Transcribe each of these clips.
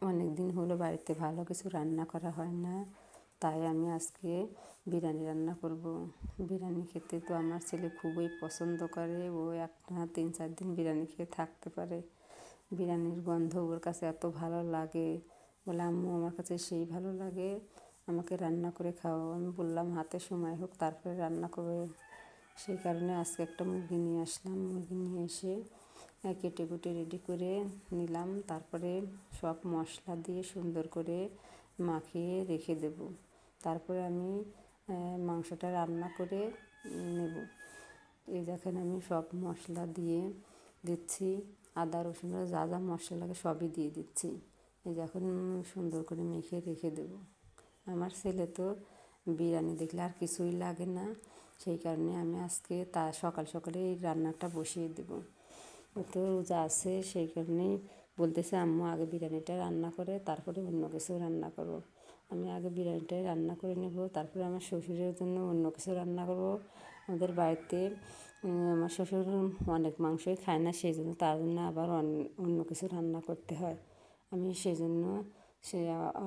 অনেক দিন হলো বাড়িতে ভালো কিছু রান্না করা হয় না, তাই আমি আজকে বিরিয়ানি রান্না করব। বিরিয়ানি খেতে তো আমার ছেলে খুবই পছন্দ করে, ও একটা 3-4 দিন বিরিয়ানি খেয়ে থাকতে পারে। বিরিয়ানির গন্ধ ওর কাছে এত ভালো লাগে, বলে আম্মু আমার কাছে সেই ভালো লাগে, আমাকে রান্না করে খাও। আমি বললাম হাতে সময় হোক তারপরে রান্না করবে। সেই কারণে আজকে একটা মুরগি নিয়ে আসলাম। মুরগি নিয়ে এসে কেটে কুটে রেডি করে নিলাম, তারপরে সব মশলা দিয়ে সুন্দর করে মাখিয়ে রেখে দেব। তারপরে আমি মাংসটা রান্না করে নেব। এই দেখেন আমি সব মশলা দিয়ে দিচ্ছি, আদা রসুন যা যা মশলা লাগে সবই দিয়ে দিচ্ছি। এই যখন সুন্দর করে মেখে রেখে দেব। আমার ছেলে তো বিরিয়ানি দেখলে আর কিছুই লাগে না, সেই কারণে আমি আজকে সকাল সকালে এই রান্নাটা বসিয়ে দেব। ও তো রোজা আছে, সেই কারণেই বলতেছে আম্মু আগে বিরিয়ানিটা রান্না করে তারপরে অন্য কিছু রান্না করবো। আমি আগে বিরিয়ানিটাই রান্না করে নেব, তারপরে আমার শ্বশুরের জন্য অন্য কিছু রান্না করব। আমাদের বাড়িতে আমার শ্বশুর অনেক মাংসই খায় না, সেই জন্য তার জন্য আবার অন্য কিছু রান্না করতে হয়। আমি সেই জন্য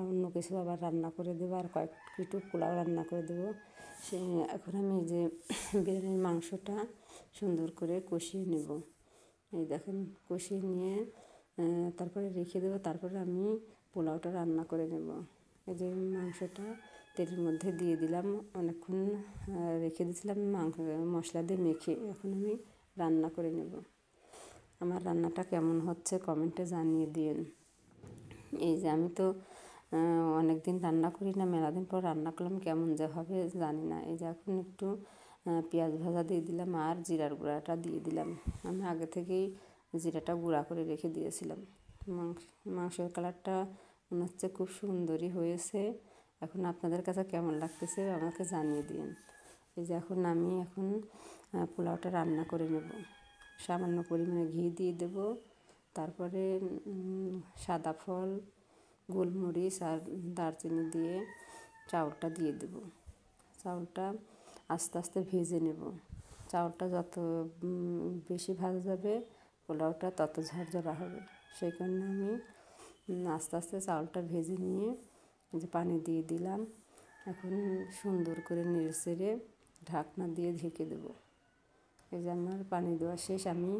অন্য কিছু আবার রান্না করে দেবো, আর একটু পোলাও রান্না করে দেবো। এখন আমি যে বিরিয়ানির মাংসটা সুন্দর করে কষিয়ে নেব। এই দেখেন কষিয়ে নিয়ে তারপরে রেখে দেবো, তারপরে আমি পোলাওটা রান্না করে নেব। এই যে মাংসটা তেলের মধ্যে দিয়ে দিলাম, অনেকক্ষণ রেখে দিয়েছিলাম মশলা দিয়ে মেখে, এখন আমি রান্না করে নেব। আমার রান্নাটা কেমন হচ্ছে কমেন্টে জানিয়ে দিন। এই যে আমি তো অনেক দিন রান্না করি না, মেলা দিন পর রান্না করলাম, কেমন যে হবে জানি না। এই যে এখন একটু পেঁয়াজ ভাজা দিয়ে দিলাম আর জিরার গুঁড়াটা দিয়ে দিলাম। আমি আগে থেকেই জিরাটা গুঁড়া করে রেখে দিয়েছিলাম। মাংসের কালারটা মনে হচ্ছে খুব সুন্দরই হয়েছে। এখন আপনাদের কাছে কেমন লাগতেছে আমাকে জানিয়ে দিন। এই যে আমি এখন পোলাওটা রান্না করে নেব। সামান্য পরিমাণে ঘি দিয়ে দেব, তারপরে সাদা ফল, গোলমরিচ আর দারচিনি দিয়ে চাউলটা দিয়ে দেব। চাউলটা আস্তে আস্তে ভেজে নেব। চাউলটা যত বেশি ভাজা যাবে পোলাওটা তত ঝরঝরা হবে, সেই কারণে আমি আস্তে আস্তে চাউলটা ভেজে নিয়ে যে পানি দিয়ে দিলাম। এখন সুন্দর করে নেড়ে চেড়ে ঢাকনা দিয়ে ঢেকে দেবো। এই যে আমার পানি দেওয়া শেষ। আমি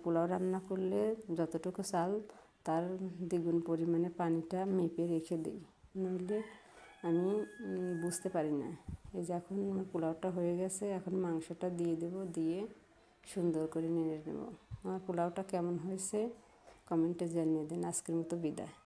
পোলাও রান্না করলে যতটুকু চাল তার দ্বিগুণ পরিমাণে পানিটা মেপে রেখে দিই, নইলে আমি বুঝতে পারি না। এই যে এখন পোলাওটা হয়ে গেছে, এখন মাংসটা দিয়ে দেব, দিয়ে সুন্দর করে নেড়ে নেব। আমার পোলাওটা কেমন হয়েছে কমেন্টে জানিয়ে দিন। আজকের মতো বিদায়।